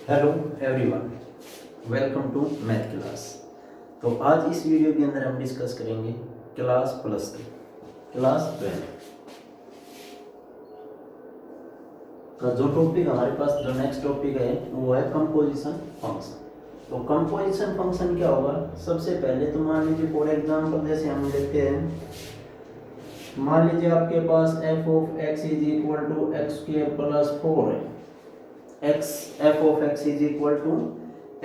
Hello everyone, welcome to math class. तो आज इस वीडियो के अंदर हम डिस्कस करेंगे क्लास प्लस टू, क्लास 12 का जो टॉपिक हमारे पास जो नेक्स्ट टॉपिक है वो है कंपोजिशन फंक्शन। तो कंपोजिशन फंक्शन क्या होगा? सबसे पहले तो मान लीजिए फॉर एग्जांपल जैसे हम लेते हैं, मान लीजिए आपके पास F of X is equal to X square plus 4 है। F of X is equal to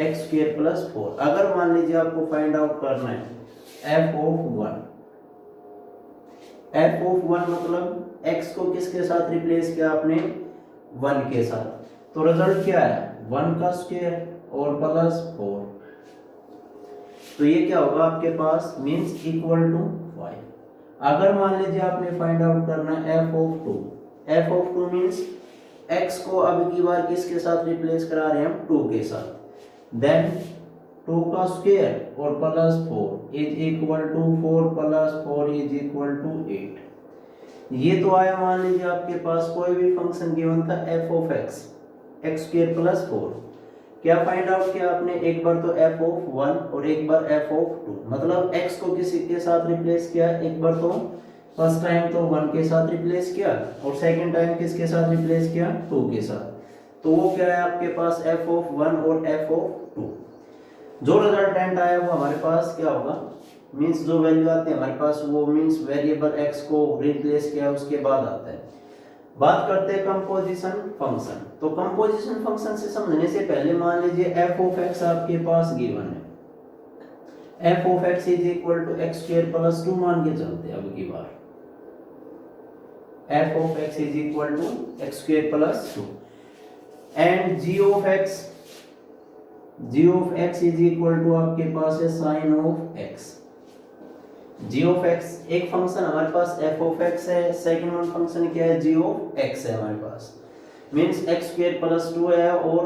X square plus 4। अगर मान लीजिए आपको फाइंड आउट करना है एफ ऑफ 1, एफ ऑफ 1 मतलब एक्स को किसके साथ रिप्लेस किया आपने? 1 के साथ। तो रिजल्ट क्या है? 1 का स्क्वायर और प्लस 4। तो ये क्या होगा आपके पास? Means equal to 5। अगर मान लीजिए आपने फाइंड आउट करना है F of 2, F of 2 means x को अब की बार किसके साथ रिप्लेस करा रहे हैं हम? 2 के साथ। देन 2 का स्क्वायर और plus 4 is equal to 4 plus 4 is equal to 8। ये तो आया मान लीजिए आपके पास कोई भी फंक्शन गिवन था f of x, x square plus 4। क्या फाइंड आउट किया आपने? एक बार तो f ऑफ 1 और एक बार f ऑफ 2, मतलब x को किसी के साथ रिप्लेस किया। एक बार तो फर्स्ट टाइम तो 1 के साथ रिप्लेस किया और सेकंड टाइम किसके साथ रिप्लेस किया? 2 के साथ। तो वो क्या है आपके पास? f ऑफ 1 और f ऑफ 2। जो रिजल्टेंट आया वो हमारे पास क्या होगा? मींस जो वैल्यू आते हैं हमारे पास वो मींस वेरिएबल x को रिप्लेस किया उसके बाद आता है। बात करते हैं कंपोजिशन फंक्शन। तो कंपोजिशन फंक्शन से समझने से पहले मान लीजिए f ऑफ x आपके पास गिवन है, f of x is equal to X square plus 2 मान के चलते हैं अब की बार। f of x is equal to x square plus 2 and g of x is equal to आपके पास है sin of x। g of x एक function हमारे पास f of x है, सेकंड वन फंक्शन क्या है? g of x है हमारे पास, मींस x square plus 2 है और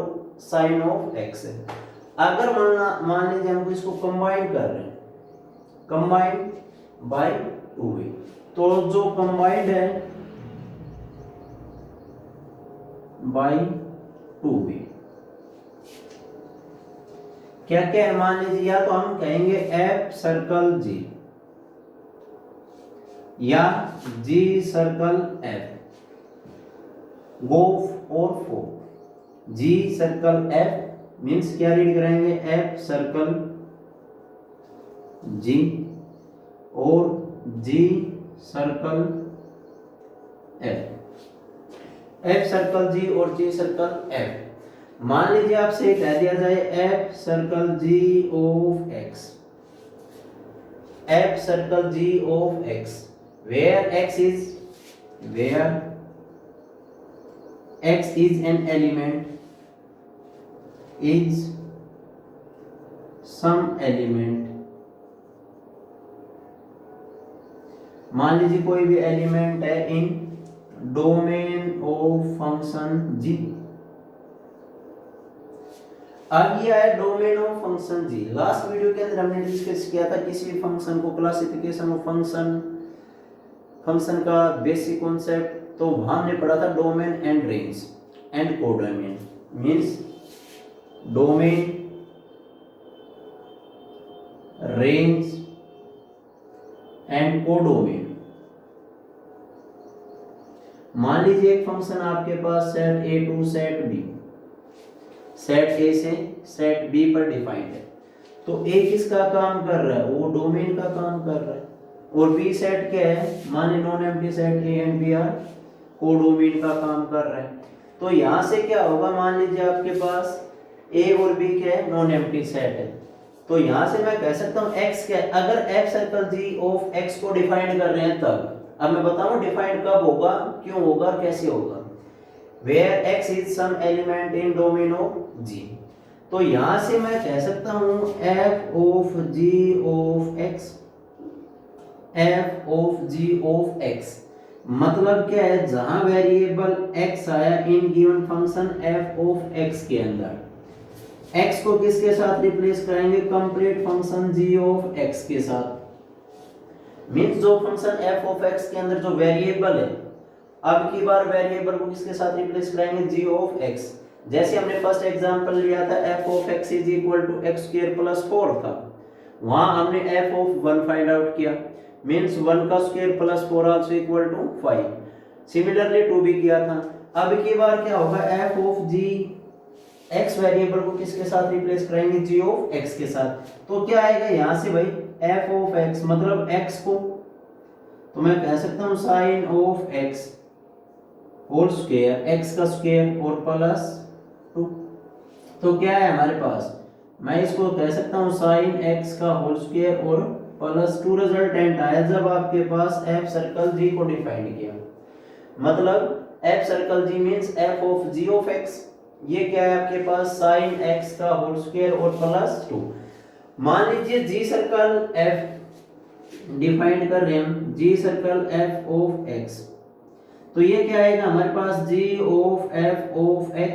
sin of x है। अगर मान लीजिए हमको इसको कंबाइन कर रहे हैं, कंबाइन बाय 2a, तो जो कंबाइंड है बाई 2b क्या क्या है? मान लीजिए या तो हम कहेंगे f सर्कल g या g सर्कल f, गो और फो। g सर्कल f मींस क्या रीड कराएंगे? f सर्कल g और g circle f, f circle g और g सर्कल f। मान लीजिए आपसे कह दिया जाए f circle g of x, f circle g of x, where x is an element, is some element। मान लीजिए कोई भी एलिमेंट है इन डोमेन ऑफ फंक्शन g। अब ये है domain of function g। Last video के अंदर हमने डिस्कस किया था किसी भी फंक्शन को, क्लासिफिकेशन ऑफ फंक्शन का बेसिक कॉन्सेप्ट। तो वहां हमने पढ़ा था domain and range and codomain, means domain, range and codomain. मान लीजिए एक फंक्शन आपके पास set a to set b, set a से सेट b पर डिफाइंड है। तो a किसका काम कर रहा है? वो डोमेन का काम कर रहा है। और b सेट क्या है? मान ली non empty set a and b are codomain का काम कर रहा है। तो यहां से क्या होगा? मान लीजिए आपके पास a और b क्या है? नॉन एम्प्टी सेट है। तो यहां से मैं कह सकता हूं x क्या है? अगर f circle g of x को डिफाइंड कर रहे हैं तब। अब मैं बताऊं डिफाइंड कब होगा, क्यों होगा, कैसे होगा। where x is some element in domain of g। तो यहां से मैं कह सकता हूं f of g of x, f of g of x मतलब क्या है? जहां वेरिएबल x आया in given function f of x के अंदर, x को किसके साथ रिप्लेस करेंगे? Complete function g of x के साथ। मींस जो फंक्शन f ऑफ x के अंदर जो वेरिएबल है, अब की बार वेरिएबल को किसके साथ रिप्लेस कराएंगे? g of x। जैसे हमने फर्स्ट एग्जांपल लिया था f of x is equal to x square plus 4 था, वहां हमने f ऑफ 1 फाइंड आउट किया, मींस 1 का square plus 4 also equal to 5। Similarly 2 भी किया था। अब की बार क्या होगा, f of g, x variable को किसके साथ रिप्लेस करेंगे, g ऑफ x के साथ। तो क्या आएगा यहां से भाई, f ऑफ x मतलब x को तो मैं कह सकता हूं sin of x whole square, x का स्क्वायर और प्लस 2। तो क्या है हमारे पास, मैं इसको कह सकता हूं sin x का होल स्क्वायर और प्लस 2। रिजल्टेंट आया जब आपके पास f सर्कल g को डिफाइन किया, मतलब f circle g means f of g of x। ये क्या है आपके पास, sin x का होल स्क्वायर और प्लस 2। मान लीजिए g सर्कल f डिफाइन कर रहे हैं, g circle f of x, तो ये क्या आएगा हमारे पास, g of f of x।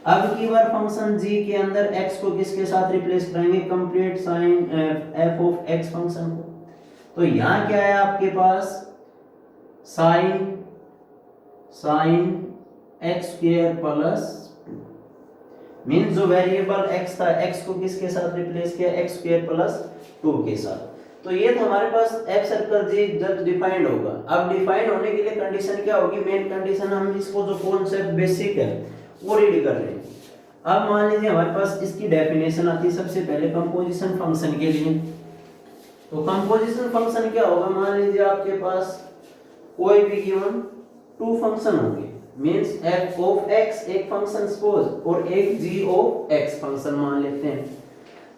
अब की बार फंक्शन g के अंदर x को किसके साथ रिप्लेस करेंगे, complete sine f of x function को। तो यहां क्या है आपके पास, sine x square plus 2, means जो वेरिएबल x था, x को किसके साथ रिप्लेस किया, x स्क्वायर प्लस 2 के साथ। तो ये तो हमारे पास f सर्कल g जब डिफाइंड होगा। अब डिफाइंड होने के लिए कंडीशन क्या होगी, मेन कंडीशन, हम इसको जो कॉन्सेप्ट बेसिक है वो रीड कर रहे हैं। अब मान लीजिए हमारे पास इसकी डेफिनेशन आती है सबसे पहले कंपोजिशन फंक्शन के लिए। तो कंपोजिशन फंक्शन क्या होगा, मान लीजिए आपके पास कोई भी गिवन 2 फंक्शन होंगे, मींस f ऑफ x एक फंक्शन सपोज और एक g ऑफ x फंक्शन मान लेते हैं।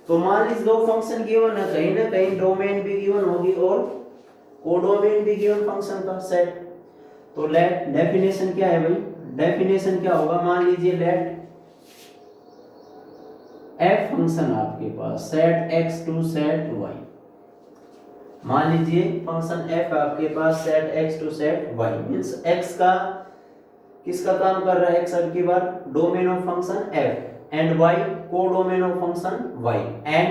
तो मान लीजिए 2 फंक्शन गिवन है, कहीं ना कहीं डोमेन भी गिवन होगी और कोडोमेन भी गिवन फंक्शन का सेट। तो लेट डेफिनेशन क्या है भाई, डेफिनेशन क्या होगा, मान लीजिए लेट f फंक्शन आपके पास set x to set y। मान लीजिए फंक्शन f आपके पास set x to set y, means x का किसका काम कर रहा है, x अब की बार domain of function f and y codomain of function y, and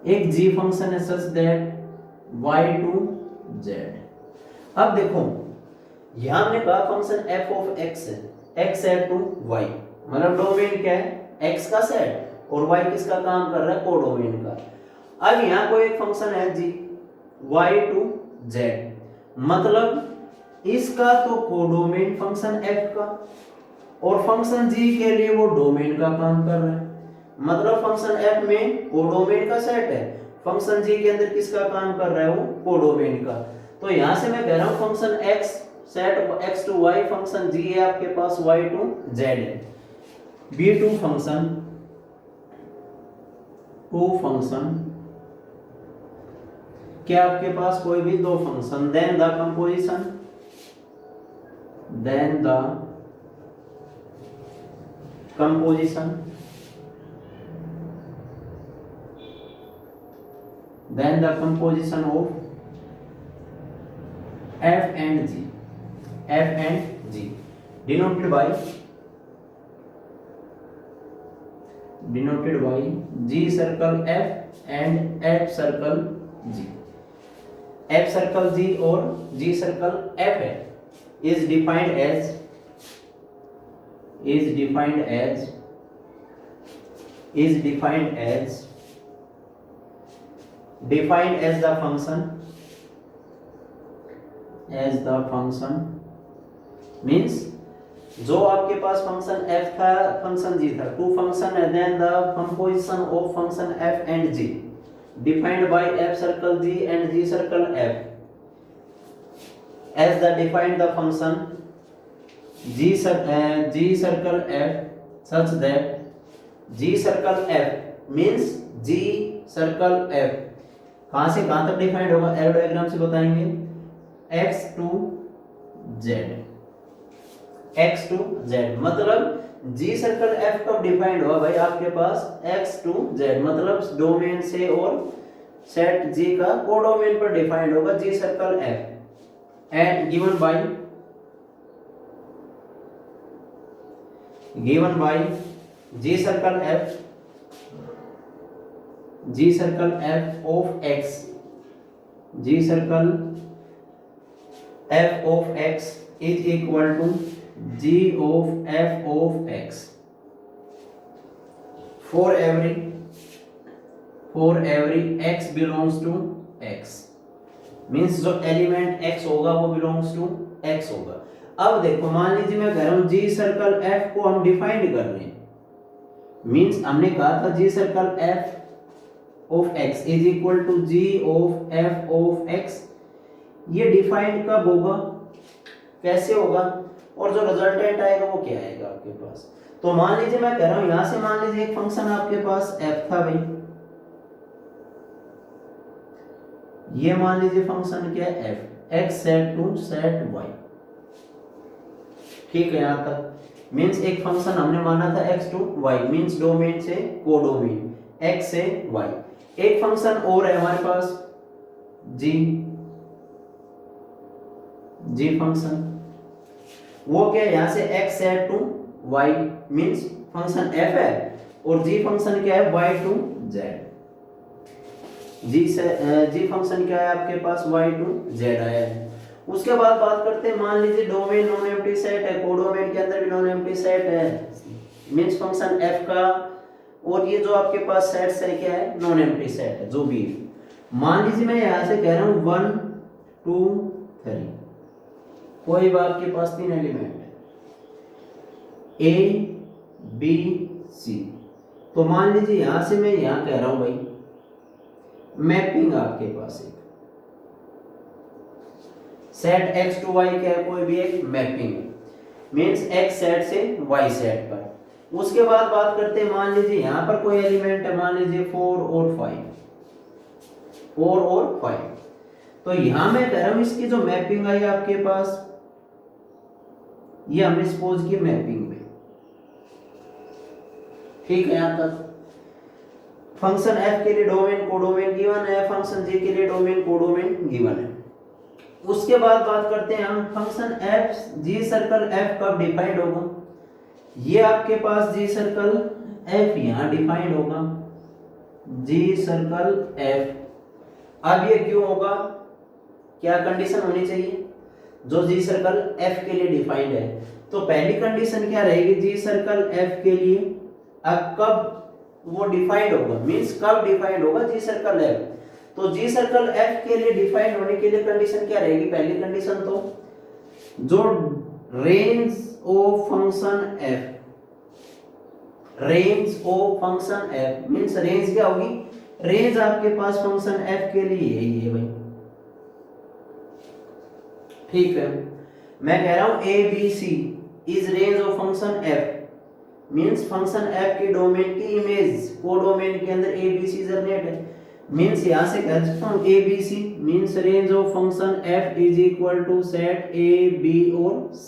एक g फंक्शन है such that y to z। अब देखो यहां हमने कहा फंक्शन f ऑफ x है, x सेट टू y, मतलब डोमेन क्या है, x का सेट और y किसका काम कर रहा है, कोडोमेन का। अब यहां कोई एक फंक्शन है g y टू z, मतलब इसका तो कोडोमेन फंक्शन f का और फंक्शन g के लिए वो डोमेन का काम कर रहा है, मतलब फंक्शन f में कोडोमेन का सेट है, फंक्शन g के अंदर किसका काम कर रहा है, वो कोडोमेन का। तो यहां से मैं कह रहा हूं function x set x to y, function g है आपके पास y टू z है। b2 फंक्शन क्या आपके पास कोई भी 2 function, then the composition, then the composition of f and g denoted by g circle f and f circle g। f circle g और g circle f है, is defined as the function means जो आपके पास function f था, function g था, 2 function है, then the composition of function f and g defined by f circle g and g circle f as the defined the function g circle f such that g circle f means g circle f कहां से कहां तक defined होगा, arrow diagram से बताएंगे, x to z, मतलब g circle f कब defined हुआ भाई आपके पास, x टू z, मतलब डोमेन से और सेट g का कोडोमेन पर डिफाइंड होगा g circle f and given by g circle f of x, g circle f of x is equal to g of f of x for every x belongs to x, means जो element x होगा वो belongs to x होगा। अब देखो मान लीजिए मैं कह रहा हूं g सर्कल f को हम डिफाइन कर रहे हैं, मींस हमने कहा था g circle f of x is equal to g of f of x। ये डिफाइंड कब होगा, कैसे होगा, और जो रिजल्टेंट आएगा वो क्या आएगा आपके पास। तो मान लीजिए मैं कह रहा हूं यहां से मान लीजिए एक फंक्शन आपके पास f था भाई, ये मान लीजिए फंक्शन क्या है f, x set to set y, ठीक है। यहां तक मींस एक फंक्शन हमने माना था x to y, means domain से कोडोमेन x से y। एक फंक्शन और है हमारे पास g फंक्शन, वो क्या है, यहां से x set to y means function f है, और g फंक्शन क्या है y to z। g function क्या है आपके पास y टू z आया है। उसके बाद बात करते हैं, मान लीजिए डोमेन नॉन एम्प्टी सेट है, कोडोमेन के अंदर भी नॉन एम्प्टी सेट है, मींस फंक्शन f का, और ये जो आपके पास सेट्स है क्या है, नॉन एम्प्टी सेट है जो भी है। मान लीजिए मैं यहां से कह रहा हूं 1 2 3, कोई भी आपके पास 3 एलिमेंट है a b c, तो मान लीजिए यहां से मैं यहां कह रहा हूं भाई मैपिंग आपके पास एक सेट x टू y क्या है, कोई भी एक मैपिंग मींस x सेट से y सेट पर। उसके बाद बात करते हैं, मान लीजिए यहां पर कोई एलिमेंट है, मान लीजिए 4 और 5, तो यहां मैं कह रहा हूं इसकी जो मैपिंग आई आपके पास, ये हमने सपोज की मैपिंग में, ठीक है। यहां तक फंक्शन f के लिए डोमेन कोडोमेन गिवन है, फंक्शन g के लिए डोमेन कोडोमेन गिवन है। उसके बाद बात करते हैं हम function f g circle f कब डिफाइंड होगा, ये आपके पास g सर्कल f यहां डिफाइंड होगा, g सर्कल f। अब ये क्यों होगा, क्या कंडीशन होनी चाहिए, जो g सर्कल f के लिए डिफाइंड है, तो पहली कंडीशन क्या रहेगी, g सर्कल f के लिए अब कब वो डिफाइंड होगा, मींस कब डिफाइंड होगा g सर्कल f। तो g सर्कल f के लिए डिफाइंड होने के लिए कंडीशन क्या रहेगी, पहली कंडीशन तो जो range of function f, range of function f means range क्या होगी, रेंज आपके पास फंक्शन f के लिए यही है भाई, ठीक है। मैं कह रहा हूं a b c is range of function f, means function f के डोमेन की इमेज कोडोमेन के अंदर a b c जनरेट है, मींस यहां से कह सकता हूं a b c means range of function f is equal to set a b और c।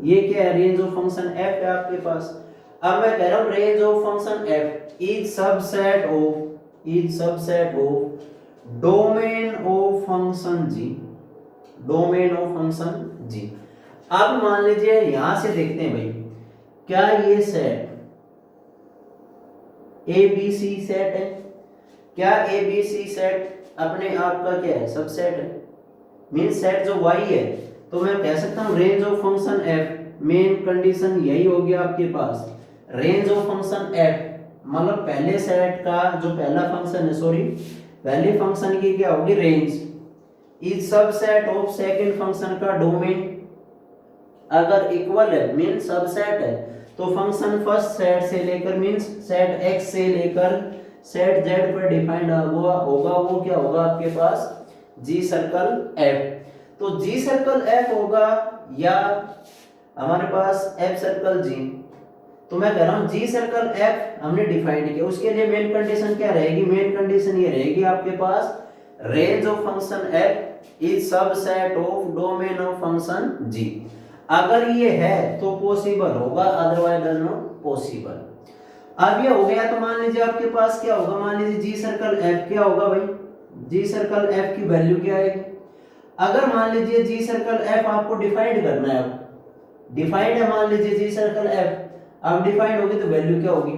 ये क्या है, रेंज ऑफ फंक्शन f है आपके पास। अब मैं कह रहा हूं range of function f is subset of domain of function g, domain of function g। अब मान लीजिए यहां से देखते हैं भाई, क्या ये सेट ABC सेट है, क्या ABC सेट अपने आप का क्या है, सबसेट है, मींस सेट जो y है, तो मैं कह सकता हूं range of function f, main condition यही होगी आपके पास, रेंज ऑफ फंक्शन f मतलब पहले सेट का जो पहला फंक्शन है, सॉरी पहले फंक्शन की क्या होगी, range is subset of second function का डोमेन अगर इक्वल है, मींस सबसेट है, तो फंक्शन फर्स्ट सेट से लेकर मींस सेट x से लेकर सेट z पर डिफाइंड होगा, वो क्या होगा आपके पास, g सर्कल f। तो g सर्कल f होगा या हमारे पास f सर्कल g, तो मैं कह रहा हूं g सर्कल f हमने डिफाइंड किया, उसके लिए मेन कंडीशन क्या रहेगी, मेन कंडीशन ये रहेगी आपके पास range of function f is subset of domain of function g। अगर ये है तो पॉसिबल होगा, अदरवाइज डज नॉट पॉसिबल। अब ये हो गया, तो मान लीजिए आपके पास क्या होगा, मान लीजिए g सर्कल f क्या होगा भाई, g सर्कल f की वैल्यू क्या आएगी। अगर मान लीजिए g सर्कल f आपको डिफाइंड करना है, डिफाइंड है मान लीजिए g सर्कल f, अब डिफाइंड होगी तो वैल्यू क्या होगी।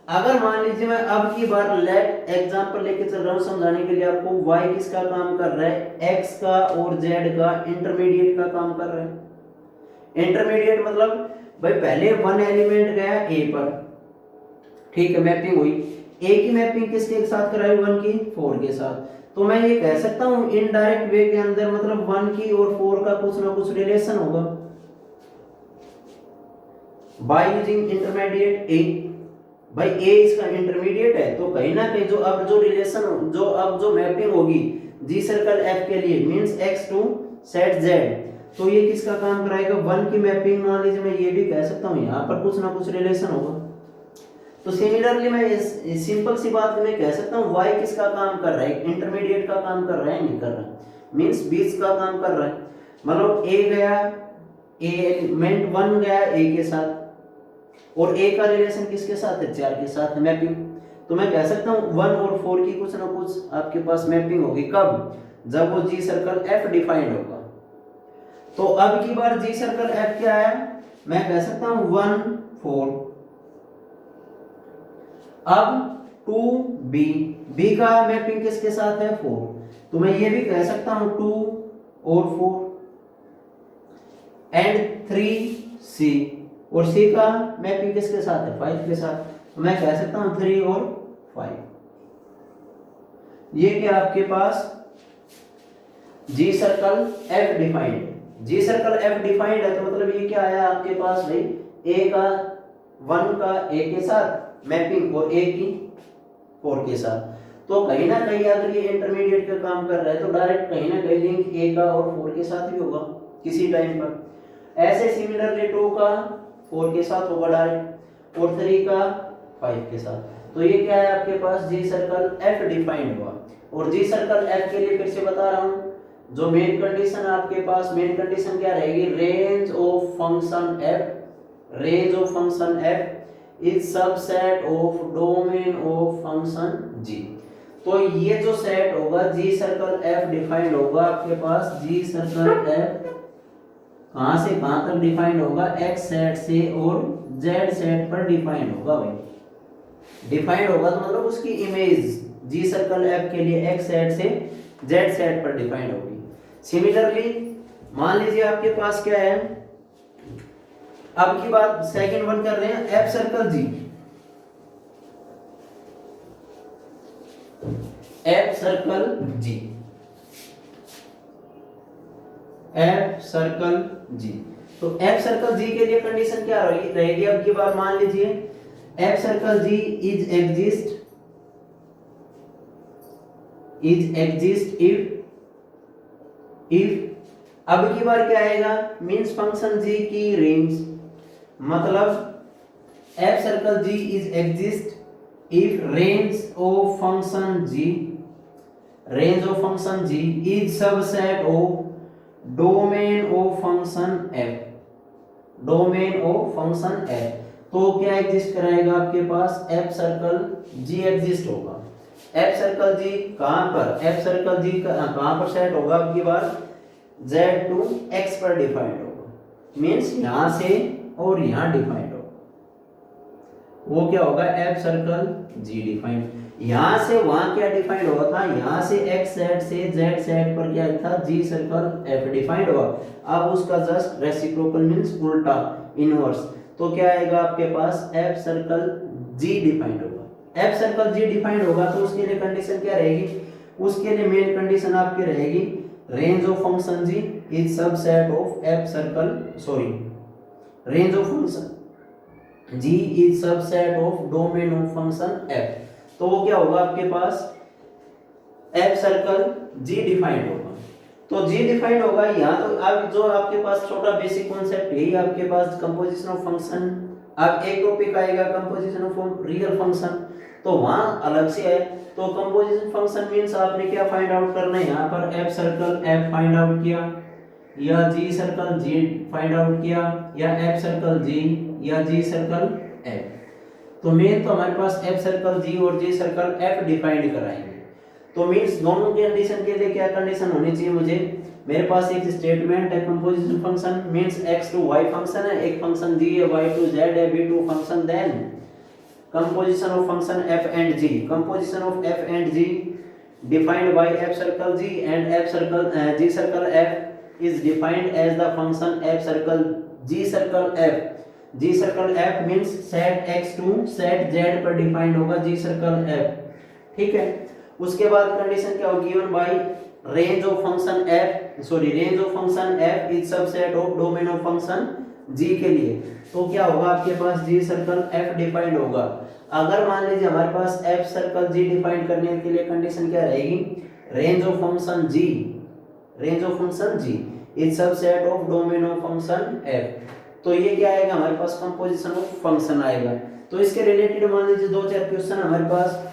अगर मान लीजिए मैं अब की बार लेट एग्जांपल लेके चल रहा हूं समझाने के लिए आपको, y किसका काम कर रहा है, x का और z का इंटरमीडिएट का काम कर रहा है, इंटरमीडिएट मतलब भाई पहले वन एलिमेंट गया ए पर, ठीक है, मैपिंग हुई, ए की मैपिंग किसके साथ कराई, वन की फोर के साथ। तो मैं ये कह सकता हूँ इनडायरेक्ट वे के अंदर मतलब वन की और फोर का कुछ ना कुछ रिलेशन होगा बाय यूजिंग इंटरमीडिएट ए। भाई ए इसका इंटरमीडिएट है, तो कहीं ना कहीं जो अब जो मैपिंग होगी जी सर्कल एफ के लिए means x to set z, तो ये किसका काम कराएगा, वन की मैपिंग। मान लीजिए मैं ये भी कह सकता हूँ यहाँ पर कुछ ना कुछ रिलेशन होगा। तो सिमिलरली मैं इस सिंपल सी बात में कह सकता हूँ y किसका काम कर रहा है, इंटरमीडिएट का काम कर रहा है, नहीं कर रहा है, मींस बीच का काम कर रहा है। मतलब a गया, a एलिमेंट 1 गया a के साथ, और a का रिलेशन किसके साथ है, 4 के साथ है, मैपिंग। तो मैं कह सकता हूँ 1 और 4 की कुछ ना कुछ आपके पास मैपिंग होगी, कब, जब वो जी सर्कल f डिफाइंड होगा। तो अब की बार जी सर्कल f क्या है, मैं कह सकता हूँ 1 4। अब 2b, b का मैपिंग किसके साथ है, 4, तो मैं ये भी कह सकता हूं 2 और 4 एंड 3c, और c का मैपिंग किसके साथ है, 5 के साथ, तो मैं कह सकता हूं 3 और 5। ये क्या आपके पास जी सर्कल f डिफाइंड, जी सर्कल f डिफाइंड है, तो मतलब ये क्या आया आपके पास भाई, a का 1 का a के साथ मैपिंग और a की 4 के साथ। तो कहीं ना कहीं अगर ये इंटरमीडिएट का काम कर रहा है तो डायरेक्ट कहीं ना कहीं लिंक a का और 4 के साथ भी होगा किसी टाइम पर। ऐसे सिमिलरली 2 का 4 के साथ होगा डायरेक्ट, और 3 का 5 के साथ। तो ये क्या है आपके पास जी सर्कल f डिफाइंड हुआ। और जी सर्कल f के लिए फिर से बता रहा हूं, जो मेन कंडीशन आपके पास, मेन कंडीशन क्या रहेगी, range of function f, range of function f is subset of domain of function g। तो ये जो सेट होगा जी सर्कल f डिफाइंड होगा आपके पास, जी सर्कल f कहां से कहां तक डिफाइंड होगा, x सेट से और z सेट पर डिफाइंड होगा। भाई डिफाइंड होगा तो मतलब उसकी इमेज जी सर्कल f के लिए x सेट से z सेट पर डिफाइंड होगी। सिमिलरली मान लीजिए आपके पास क्या है, अब की बात सेकंड वन कर रहे हैं, एफ सर्कल जी, एफ सर्कल जी, एफ सर्कल जी। तो एफ सर्कल जी के लिए कंडीशन क्या रहेगी, अब की बार मान लीजिए f circle g is exist if अब की बार क्या आएगा, मींस फंक्शन जी की रेंज, मतलब f circle g is exist if range of function g, range of function g is subset of domain of function f, domain of function f। तो क्या exist कराएगा आपके पास, f सर्कल g एग्जिस्ट होगा। f circle g कहां पर, f circle g कहां पर सेट होगा, अब की बार z टू x पर डिफाइंड होगा, मींस यहां से और यहां डिफाइंड होगा, वो क्या होगा, f सर्कल g डिफाइंड। यहां से वहां क्या डिफाइंड हुआ था, यहां से x सेट से z सेट पर क्या था, g सर्कल f डिफाइंड हुआ। अब उसका जस्ट रेसिप्रोकल मींस उल्टा, इनवर्स, तो क्या आएगा आपके पास, f सर्कल g डिफाइंड होगा। f सर्कल g डिफाइंड होगा तो उसके लिए कंडीशन क्या रहेगी, उसके लिए मेन कंडीशन आपकी रहेगी, range of function g is subset of f circle, sorry, range of function g is subset of domain of function f। तो वो क्या होगा आपके पास, f सर्कल g डिफाइंड होगा। तो g डिफाइंड होगा यहाँ, तो अब जो आपके पास छोटा बेसिक कॉन्सेप्ट है आपके पास कंपोजिशन ऑफ फंक्शन। अब एक टॉपिक आएगा कंपोजिशन ऑफ रियल फंक्शन, तो वहां अलग से है। तो कंपोजिशन फंक्शन मींस आपने क्या फाइंड आउट करना है, यहाँ पर f circle f find out किया, या g circle g find out किया, या f सर्कल g या g सर्कल f। तो मेन तो हमारे पास f सर्कल g और g सर्कल f डिफाइंड कराएंगे। तो मींस दोनों के कंडीशन के लिए क्या कंडीशन होनी चाहिए मुझे, मेरे पास एक स्टेटमेंट है composition function means x to y function है, एक फंक्शन g है, y टू z है, b to function, then composition of function f and g, composition of f and g defined by f circle g and f circle g circle f is defined as the function f circle g circle f. g circle f means set x to set z पर defined होगा g circle f, ठीक है। उसके बाद condition क्या होगी, given by range of function f is subset of domain of function g के लिए। तो क्या होगा, आपके पास g सर्कल f डिफाइंड होगा। अगर मान लीजिए हमारे पास f सर्कल g डिफाइंड करने के लिए कंडीशन क्या रहेगी, range of function g is subset of domain of function f। तो ये क्या आएगा, हमारे पास कंपोजिशन ऑफ फंक्शन आएगा। तो इसके रिलेटेड मान लीजिए 2-4 क्वेश्चन हमारे पास,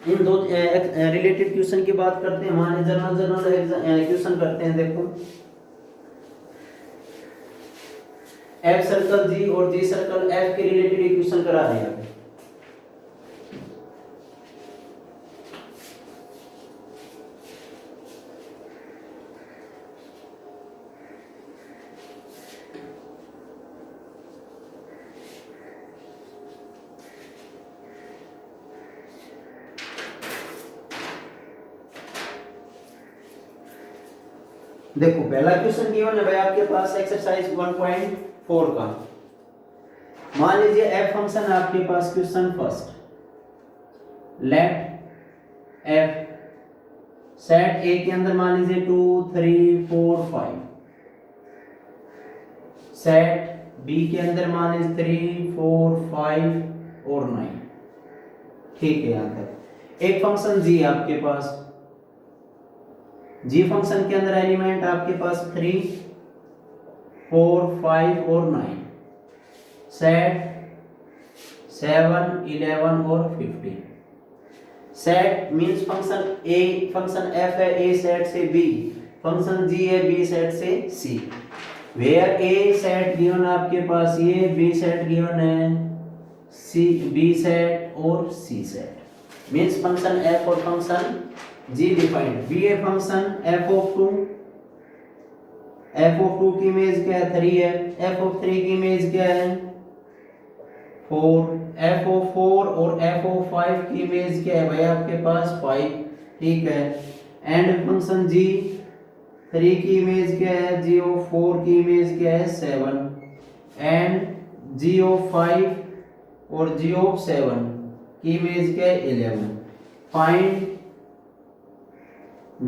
इन दो रिलेटेड क्वेश्चन की बात करते हैं। मान लीजिए जनरल क्वेश्चन करते हैं। देखो f सर्कल g और g सर्कल f के रिलेटेड इक्वेशन करा रहे हैं। देखो पहला क्वेश्चन गिवन है भाई आपके पास एक्सरसाइज 1.4 का। मान लीजिए f फंक्शन आपके पास, question first, let f set a के अंदर मान लीजिए 2 3 4 5, सेट b के अंदर मान लीजिए 3 4 5 और 9, ठीक है। यहां तक एक फंक्शन g आपके पास, g फंक्शन के अंदर एलिमेंट आपके पास 3 4 5 और 9, सेट 7 11 और 15। Set means function a, function f है a सेट से b, फंक्शन g है b सेट से c। Where a set given आपके पास ये, b सेट गिवन है c, b सेट और c set. Means function f और function g defined. b a function f of 2 की इमेज क्या है, 3 है। f ऑफ 3 की इमेज क्या है, 4। f ऑफ 4 और f ऑफ 5 की इमेज क्या है भाई आपके पास, 5, ठीक है। एंड फंक्शन g 3 की इमेज क्या है, g ऑफ 4 की इमेज क्या है, 7। एंड g ऑफ 5 और g ऑफ 7 की इमेज क्या है, 11। Find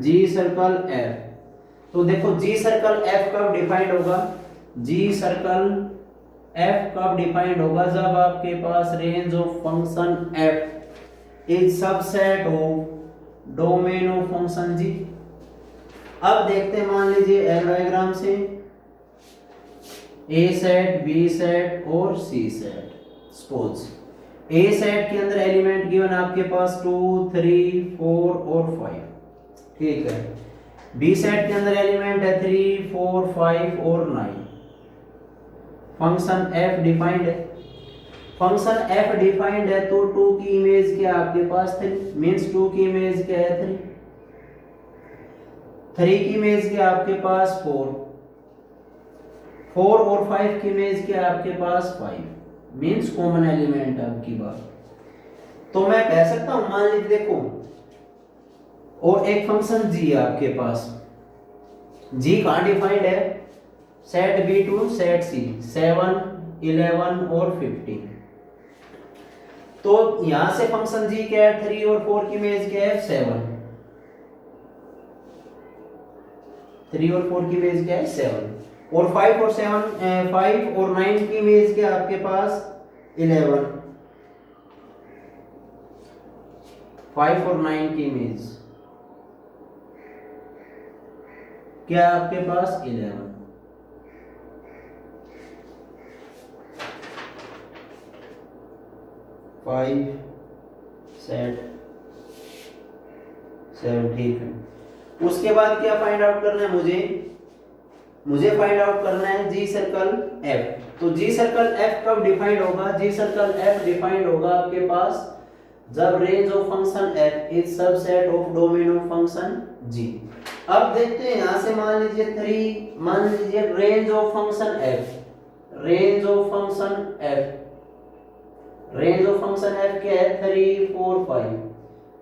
g circle f। तो देखो g सर्कल f कब डिफाइंड होगा, g सर्कल f कब डिफाइंड होगा, जब आपके पास range of function f is subset of domain of function g। अब देखते हैं, मान लीजिए एल डायग्राम से a सेट, b सेट और c set. Suppose a set के अंदर एलिमेंट गिवन आपके पास 2 3 4 और 5, ठीक है। बी सेट के अंदर एलिमेंट है 3 4 5 और 9। फंक्शन f डिफाइंड है, फंक्शन f डिफाइंड है तो 2 की इमेज क्या आपके पास 3, मींस 2 की इमेज क्या है 3, 3 की इमेज क्या आपके पास 4, 4 और 5 की इमेज क्या आपके पास 5, मींस कॉमन एलिमेंट आपकी बात। तो मैं कह सकता हूं, मान लीजिए देखो, और एक फंक्शन g है आपके पास, g कहां डिफाइंड है, set b to set c, 7 11 और 15। तो यहां से फंक्शन g क्या है, 3 और 4 की इमेज क्या है, 7, 3 और 4 की इमेज क्या है, 7। और 5 और 7 5 और 9 की इमेज क्या आपके पास, 11, 5 और 9 की इमेज क्या आपके पास, 11। फाइव सेट 7, ठीक है। उसके बाद क्या फाइंड आउट करना है, मुझे फाइंड आउट करना है जी सर्कल f। तो जी सर्कल f कब डिफाइंड होगा, जी सर्कल f डिफाइंड होगा आपके पास जब range of function f is subset of domain of function g। अब देखते हैं यहां से, मान लीजिए 3, मान लीजिए range of function f, range of function f, range of function f क्या है, 3 4 5।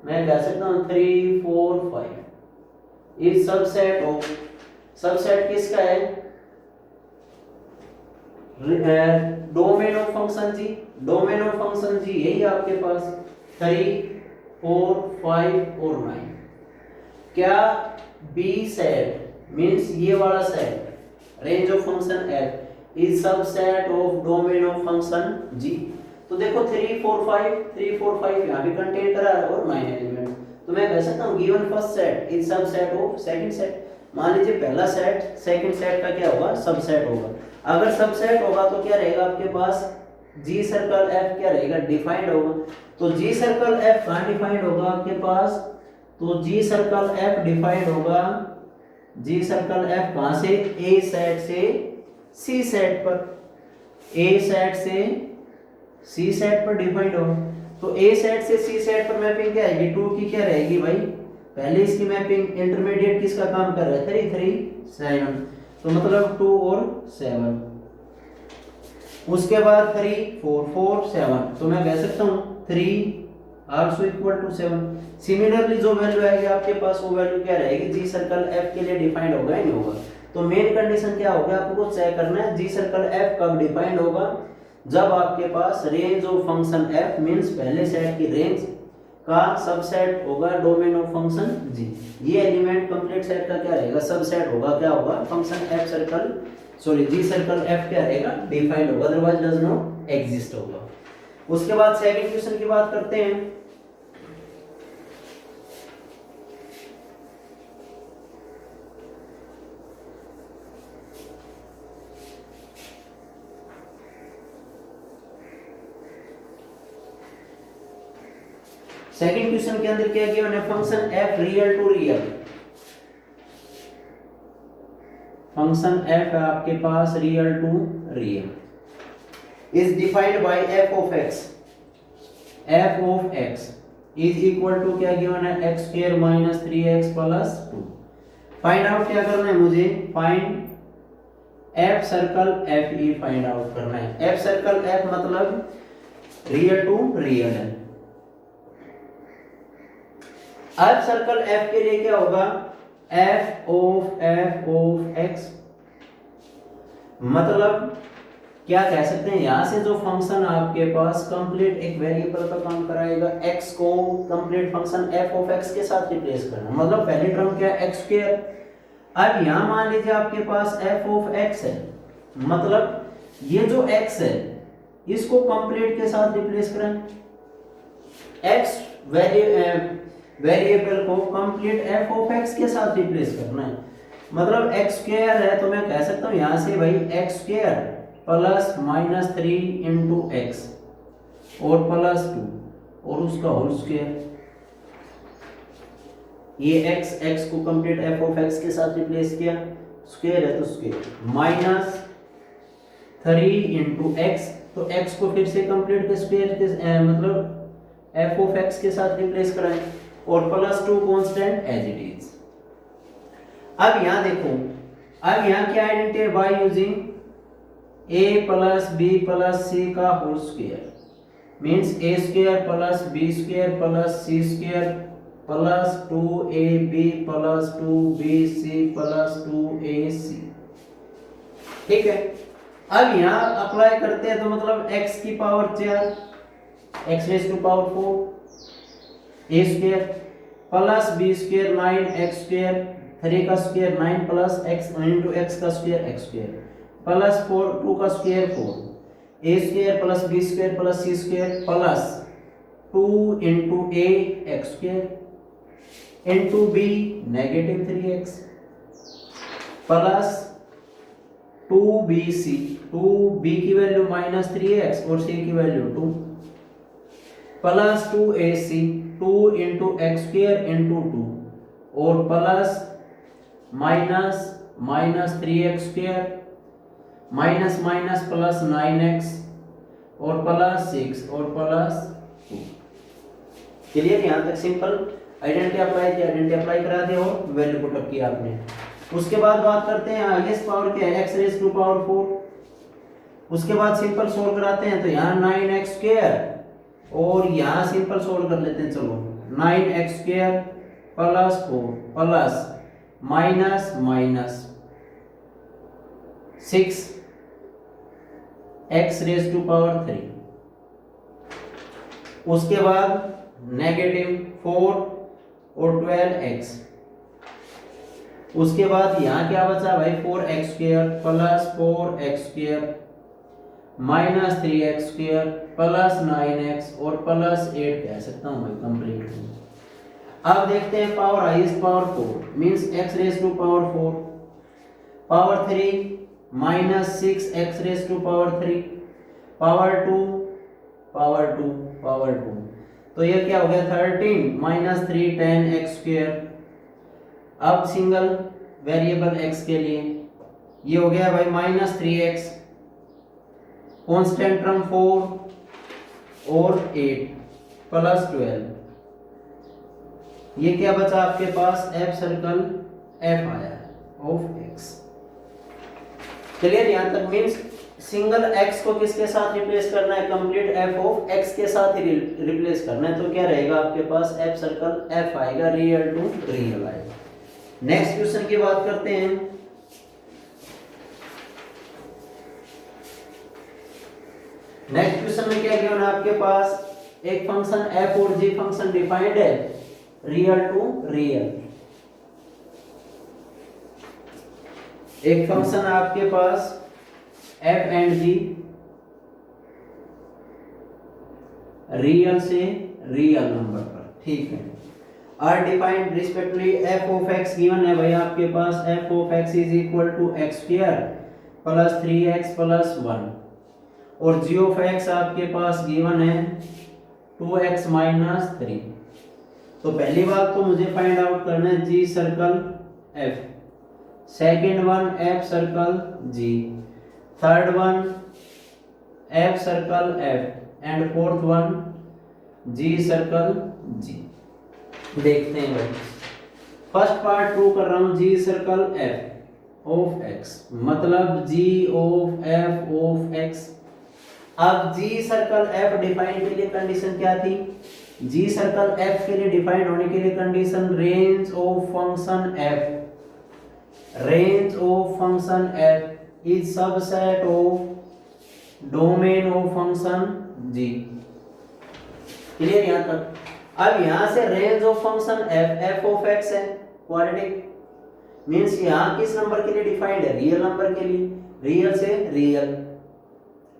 मैं कह सकता हूं 3 4 5 इज सबसेट ऑफ सबसेट किसका है? Domain of function G, domain of function G यही आपके पास 3 4 5 और 9। क्या बी सेट मींस ये वाला set range of function F is subset of domain of function G? तो देखो 3 4 5 यहाँ भी कंटेन करा है और 9 एलिमेंट। तो मैं कह सकता हूँ given first set is subset of second set. मान लीजिए पहला सेट सेकंड सेट का क्या होगा? सबसेट होगा। अगर सबसेट होगा तो क्या रहेगा आपके पास? जी सर्कल एफ क्या रहेगा? डिफाइंड होगा। तो जी सर्कल एफ कहाँ डिफाइंड होगा आपके पास? तो जी सर्कल एफ डिफाइंड होगा, जी सर्कल एफ कहाँ से? ए सेट से सी सेट पर, ए सेट से सी सेट पर डिफाइंड होगा। तो ए सेट से सी सेट पर मैपिंग क्या आएगी? 2 की क्या रहेगी भाई? पहले इसकी मैपिंग इंटरमीडिएट किसका काम कर रहा है? 3 3 7, तो मतलब 2 और 7। उसके बाद 3 4 4 7, तो मैं कह सकता हूँ 3 आल्सो इक्वल टू 7। सिमिलरली जो वैल्यू आएगी आपके पास वो वैल्यू क्या रहेगी? जी सर्कल एफ के लिए डिफाइंड होगा या नहीं होगा? तो मेन कंडीशन क्या होगा आपको चेक करना है? जी सर्कल एफ कब डिफाइंड होगा? जब आपके पास range of function F means पहले सेट की रेंज का सबसेट होगा डोमेन ऑफ फंक्शन जी। ये एलिमेंट कंप्लीट सेट का क्या रहेगा? सबसेट होगा। क्या होगा? फंक्शन एफ सर्कल सॉरी जी सर्कल एफ क्या रहेगा? डिफाइंड होगा, अदरवाइज डज नॉट एग्जिस्ट होगा। उसके बाद सेकंड क्वेश्चन की बात करते हैं। सेकंड क्वेश्चन के अंदर क्या गिवन है? Function F real to real. Function F है आपके पास real to real is defined by F of X. F of X is equal to क्या गिवन है? X square minus 3x plus 2। Find out क्या करना है मुझे? फाइंड एफ सर्कल एफ ई फाइंड आउट करना है। एफ सर्कल एफ मतलब रियल टू रियल है। एफ सर्कल एफ के लिए क्या होगा? एफ ऑफ एक्स मतलब क्या कह सकते हैं? यहां से जो फंक्शन आपके पास कंप्लीट एक वेरिएबल का काम कराएगा, एक्स को complete function F of x के साथ रिप्लेस करना, मतलब पहली टर्म क्या है? X square. अब यहां मान लीजिए आपके पास एफ ऑफ एक्स है, मतलब ये जो एक्स है इसको कंप्लीट के साथ रिप्लेस करें। एक्स वेरिएबल को कंप्लीट एफ ऑफ एक्स के साथ रिप्लेस करना है, मतलब एक्स स्क्वायर है तो मैं कह सकता हूं यहां से भाई x square plus minus 3 into x और प्लस 2 और उसका होल स्क्वायर। ये एक्स को कंप्लीट एफ ऑफ एक्स के साथ रिप्लेस किया, स्क्वायर है तो स्क्वायर माइनस 3 इंटू एक्स, तो एक्स को फिर से कंप्लीट के स्क्वायर के मतलब एफ ऑफ एक्स के साथ रिप्लेस कराएं और plus 2 constant as it is. अब यहां देखो, अब यहां क्या आइडेंटिटी है? By using a plus B plus C का whole square means a square plus B square plus C square plus 2ab plus 2bc plus 2ac। ठीक है, अब यहां अप्लाई करते हैं तो मतलब x की power 4 x raise to power 4 a square plus b square 9x square 3 का square 9 plus x into x का स्क्वायर x स्क्वायर प्लस 4 2 का square 4 a square plus b square plus c square plus 2 into a x square into b negative 3x plus 2bc 2b की value minus 3x और c की value 2 plus 2ac 2 into x square into 2 और plus minus 3x square minus minus plus 9x और plus 6 और plus 2। Clear? यहां तक simple identity apply करा दिया और वैल्यू पुट अप किया आपने। उसके बाद बात करते हैं हाईएस्ट पावर क्या है? x raise to power 4। उसके बाद सिंपल सोल्व कराते हैं तो यहाँ 9x स्क्वायर और यहाँ सिंपल सोल्व कर लेते हैं। चलो 9x square plus 4 plus minus minus 6x⁻³ उसके बाद -4 और 12x, उसके बाद यहाँ क्या बचा भाई 4x² plus 4x² minus 3x² plus 9x और प्लस 8 कह सकता हूँ भाई कंप्लीट। अब देखते हैं power highest power 4 means x⁻⁴ power 3 minus 6x⁻³ power 2 तो ये क्या हो गया 13 माइनस 3 10x²। अब सिंगल वेरिएबल x के लिए ये हो गया भाई -3x, कांस्टेंट टर्म 4 और 8 प्लस 12, ये क्या बचा आपके पास f सर्कल f आया ऑफ x। क्लियर? यहां तक मींस सिंगल x को किसके साथ रिप्लेस करना है, कंप्लीट f ऑफ x के साथ ही रिप्लेस करना है। तो क्या रहेगा आपके पास f सर्कल f आएगा, रियल टू रियल आएगा। नेक्स्ट क्वेश्चन की बात करते हैं। नेक्स्ट क्वेश्चन में क्या गिवन है आपके पास, एक फंक्शन f और g फंक्शन डिफाइंड है रियल टू रियल। एक फंक्शन है आपके पास f एंड g रियल से रियल नंबर पर, ठीक है, are defined respectively f of x given है भाई आपके पास f of x is equal to x² plus 3x plus 1 और g ऑफ x आपके पास गिवन है 2x माइनस 3। तो पहली बात तो मुझे फाइंड आउट करना है g circle f, second one f circle g, third one f circle f and fourth one g circle g। देखते हैं भाई, फर्स्ट पार्ट प्रूव कर रहा हूं g circle f of x मतलब g of f of x। अब g circle f define के लिए कंडीशन क्या थी, g सर्कल f के लिए डिफाइंड होने के लिए condition range of function f, range of function f is subset of domain of function g। Clear यहां तक? अब यहां से range of function f of x है क्वाड्रेटिक, मींस यहां किस नंबर के लिए डिफाइंड है, रियल नंबर के लिए, रियल से रियल।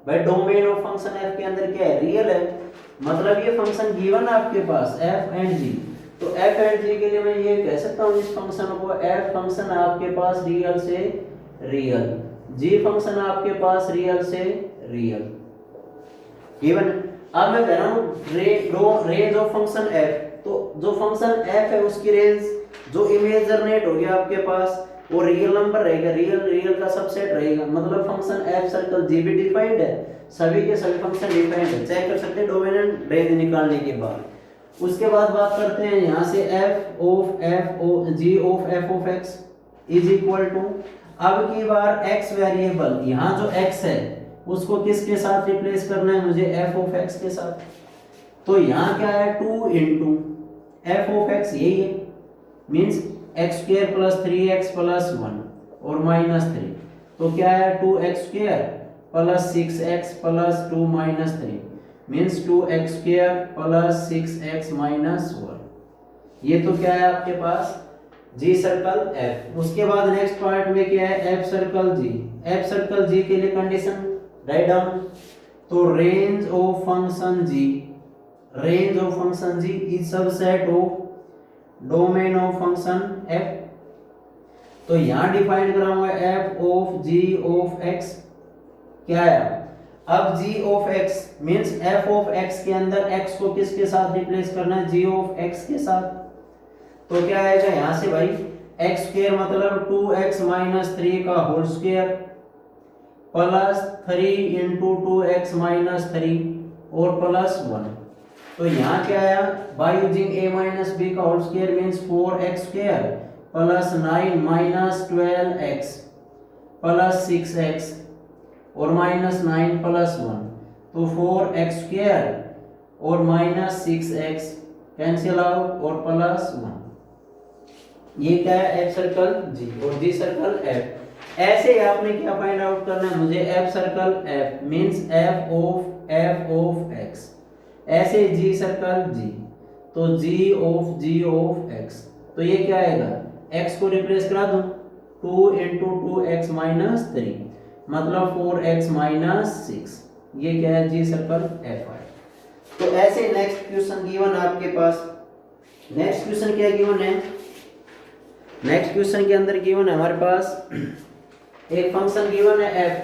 भाई डोमेन ऑफ फंक्शन f के अंदर क्या है, रियल है, मतलब ये फंक्शन गिवन है आपके पास f एंड g। तो f एंड g के लिए मैं ये कह सकता हूं इस फंक्शन को f फंक्शन है आपके पास रियल से रियल, g फंक्शन है आपके पास रियल से रियल गिवन। अब मैं कह रहा हूं रेंज ऑफ फंक्शन f, तो जो फंक्शन f है उसकी रेंज जो इमेजरनेट हो गया आपके पास वो रियल नंबर रहेगा, रियल का सबसेट रहेगा, मतलब फंक्शन f सर्कल g भी डिफाइंड है, सभी के सभी फंक्शन डिफाइंड है, चेक कर सकते हैं डोमेन एंड रेंज निकालने के बाद। उसके बाद बात करते हैं यहां से f of g of f of x is equal to, अब की बार x वेरिएबल यहां जो x है उसको किसके साथ रिप्लेस करना है मुझे, f ऑफ x के साथ। तो यहां क्या है 2 इंटू f ऑफ x, यही है means x² plus 3x plus 1 और माइनस 3, तो क्या है 2x² plus 6x plus 2 minus 3 means 2x² plus 6x minus 1। ये तो क्या है आपके पास g सर्कल f। उसके बाद नेक्स्ट पार्ट में क्या है f circle g, f circle g के लिए कंडीशन राइट डाउन, तो range of function g is subset of domain of function f। तो यहां डिफाइन करा हुआ है f of g of x क्या है, अब g of x means f of x के अंदर x को किसके साथ रिप्लेस करना है, g ऑफ x के साथ। तो क्या आएगा यहां से भाई x² मतलब 2x माइनस 3 का whole square plus 3 into 2x minus 3 और प्लस 1। तो यहाँ क्या आया, by using a minus b का whole square means 4x² plus 9 minus 12x plus 6x और माइनस 9 प्लस 1, तो 4x² और माइनस 6x कैंसिल आउट और प्लस 1। ये क्या है f सर्कल g और g सर्कल f। ऐसे ही आपने क्या फाइंड आउट करना है, मुझे F circle F means F of x, ऐसे जी सर्कल जी, तो जी ऑफ एक्स, तो ये क्या आएगा, एक्स को रिप्लेस करा दूं, 2 इंटू 2x माइनस 3 मतलब 4x माइनस 6, ये क्या है जी सर्कल एफ है। तो ऐसे नेक्स्ट क्वेश्चन गिवन आपके पास, नेक्स्ट क्वेश्चन क्या गिवन है, नेक्स्ट क्वेश्चन के अंदर गिवन है हमारे पास एक फंक्शन गिवन है f,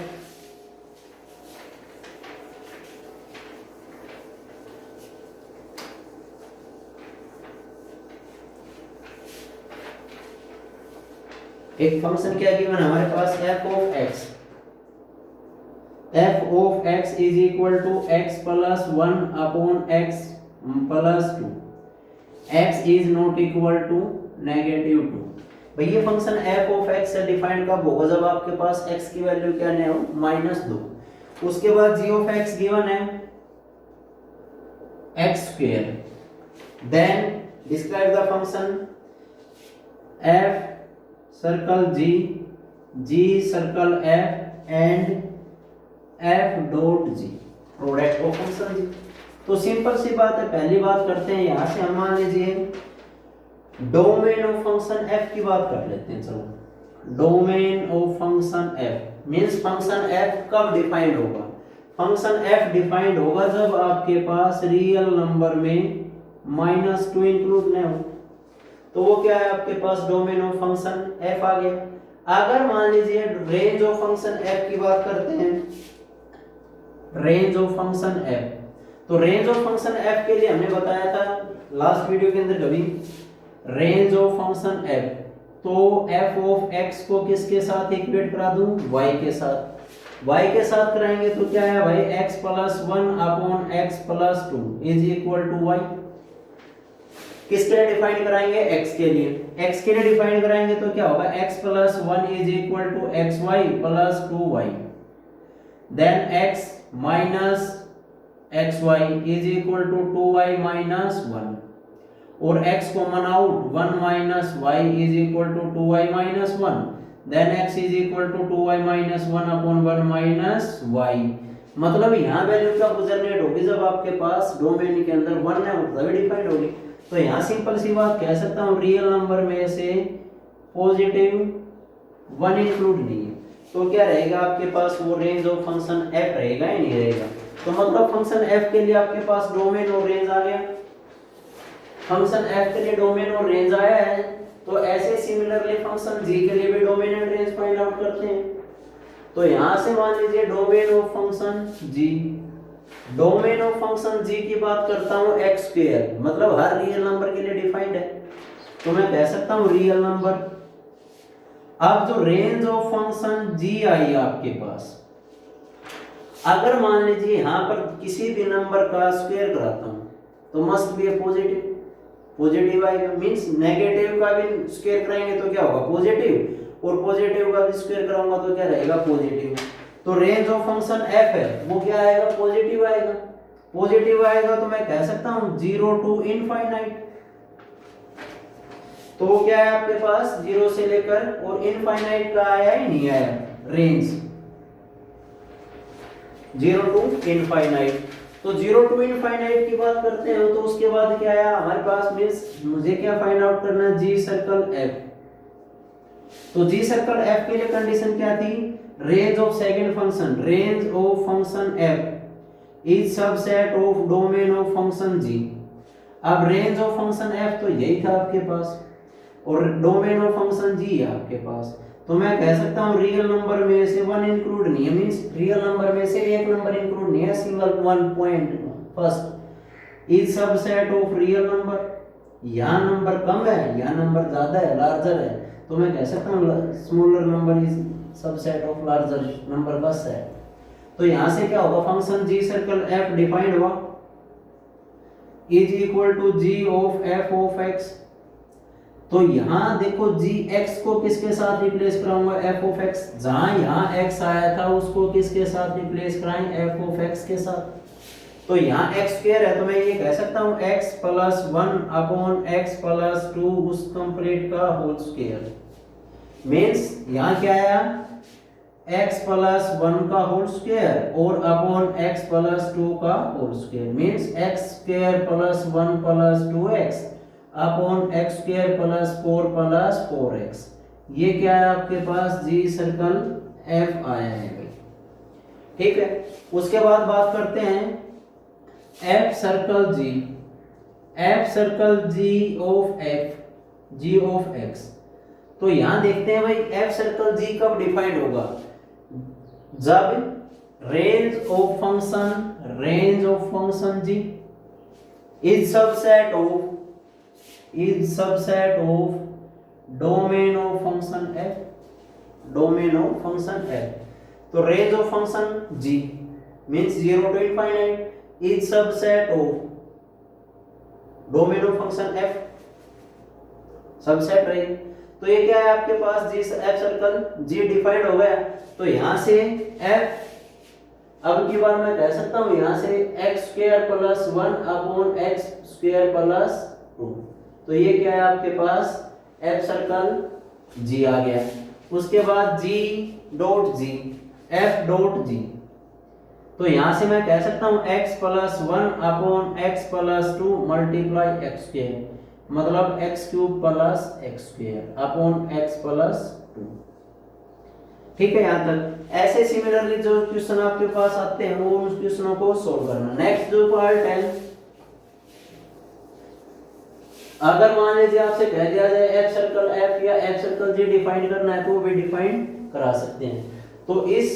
एक फंक्शन क्या गिवन है हमारे पास f of x is equal to x plus 1 upon x plus 2, x is not equal to negative 2। भाई ये फंक्शन f ऑफ x से डिफाइन कब होगा, जब आपके पास x की वैल्यू क्या है -2। उसके बाद g ऑफ x गिवन है x square, then describe the function f circle g circle f and f dot g product of function g। तो सिंपल सी बात है, पहली बात करते हैं यहां से, हम मान लीजिए डोमेन ऑफ फंक्शन f की बात कर लेते हैं। चलो domain of function f means function f कब डिफाइंड होगा, फंक्शन f डिफाइंड होगा जब आपके पास रियल नंबर में -2 इंक्लूड नहीं हो, तो वो क्या है आपके पास डोमेन ऑफ फंक्शन f आ गया। अगर मान लीजिए रेंज ऑफ फंक्शन f की बात करते हैं, रेंज ऑफ फंक्शन f, तो रेंज ऑफ फंक्शन f के लिए हमने बताया था लास्ट वीडियो के अंदर कभी, रेंज ऑफ फंक्शन f, तो f ऑफ x को किसके साथ इक्वेट करा दूं, y के साथ, y के साथ कराएंगे तो क्या है भाई x plus 1 upon x plus 2 is equal to y। किसके लिए डिफाइन कराएंगे, x के लिए, x के लिए डिफाइन कराएंगे तो क्या होगा x plus 1 is equal to xy plus 2y, then x minus xy is equal to 2y minus 1, और x common out 1 minus y is equal to 2y minus 1, then x is equal to 2y minus 1 upon 1 minus y। मतलब यहाँ value का गुजरनेट होगी जब आपके पास domain के अंदर 1 है तभी डिफाइंड होगी। तो यहाँ सिंपल सी बात कह सकता हूँ रियल नंबर में से पॉजिटिव 1 इंक्लूड नहीं है, तो क्या रहेगा आपके पास, वो रेंज ऑफ फंक्शन f रहेगा या नहीं रहेगा। तो मतलब फंक्शन f के लिए आपके पास डोमेन और रेंज आ गया, फंक्शन f के लिए डोमेन और रेंज आया है, तो ऐसे सिमिलरली फंक्शन g के लिए भी domain and range find out करते हैं। तो यहां से मान लीजिए domain of function g, domain of function g की बात करता हूं x स्क्वायर, मतलब हर रियल नंबर के लिए डिफाइंड है, तो मैं कह सकता हूं रियल नंबर। अब जो रेंज ऑफ फंक्शन g आई आपके पास, अगर मान लीजिए यहां पर किसी भी नंबर का स्क्वायर कराता हूं तो मस्ट बी पॉजिटिव, पॉजिटिव आएगा, मींस नेगेटिव का भी स्क्वायर कराएंगे तो क्या होगा पॉजिटिव, और पॉजिटिव का भी स्क्वायर कराऊंगा तो क्या रहेगा पॉजिटिव। तो रेंज ऑफ फंक्शन f है वो क्या आएगा पॉजिटिव आएगा, पॉजिटिव आएगा तो मैं कह सकता हूं 0 टू इनफाइनाइट। तो क्या है आपके पास 0 से लेकर और इनफाइनाइट का आया ही नहीं आया रेंज, 0 टू इनफाइनाइट। तो 0 टू इनफाइनाइट की बात करते हैं तो उसके बाद क्या आया हमारे पास, मींस मुझे क्या फाइंड आउट करना है, जी सर्कल f। तो जी सर्कल f के लिए कंडीशन क्या थी, range of second function, range of function f is subset of domain of function g। अब रेंज ऑफ फंक्शन f तो यही था आपके पास, और डोमेन ऑफ फंक्शन g है आपके पास, तो मैं कह सकता हूं रियल नंबर में से 1 इंक्लूड नहीं है, मींस रियल नंबर में से एक नंबर इंक्लूड नहीं है, single 1 point first is subset of real number. यहां नंबर कम है, यहां नंबर ज्यादा है, लार्जर है, तो मैं कह सकता हूं smaller number is subset of larger number का सेट। तो यहां से क्या होगा, function g circle f defined हुआ is equal to g of f of x। तो यहां देखो g x को किसके साथ रिप्लेस कराऊंगा, f ऑफ x, जहां यहां x आया था उसको किसके साथ रिप्लेस कराएं, f ऑफ x के साथ। तो यहाँ x स्क्वायर है तो मैं ये कह सकता हूँ x plus 1 upon x plus 2 उस कंप्लीट का होल स्क्वायर। मींस यहाँ क्या आया, x प्लस 1 का होल स्क्वायर और अपॉन x प्लस 2 का whole square means x square plus 1 plus 2x upon x square plus 4 plus 4x। ये क्या है आपके पास जी सर्कल f आया है भाई, ठीक है। उसके बाद बात करते हैं f circle g of x। तो यहां देखते हैं भाई f सर्कल g कब डिफाइंड होगा, जब range of function g is subset of domain of function f। तो range of function g means 0 to infinite is subset of domain of function f, subset रही। तो ये क्या है आपके पास जी f सर्कल g डिफाइंड हो गया। तो यहां से f अब की बार मैं कह सकता हूं यहां से x square plus 1 upon x square plus 2। तो ये क्या है आपके पास f सर्कल g आ गया। उसके बाद g dot g f dot g। तो यहां से मैं कह सकता हूं x plus 1 upon x plus 2 multiply x square मतलब x cube plus x square upon x plus 2। ठीक है, यहां तक। ऐसे सिमिलरली जो क्वेश्चन आपके पास आते हैं वो उन क्वेश्चनों को सॉल्व करना। नेक्स्ट जो पार्ट है, अगर मान लीजिए आपसे कह दिया जाए f सर्कल f या f सर्कल g डिफाइन करना है तो वो भी डिफाइन करा सकते हैं। तो इस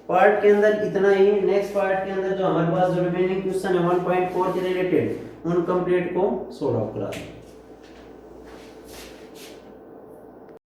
पार्ट के अंदर इतना ही। नेक्स्ट पार्ट के अंदर जो हमारे पास जो रिमेनिंग क्वेश्चन है 1.4 के रिलेटेड उन कंप्लीट को सॉल्व आउट करा देंगे।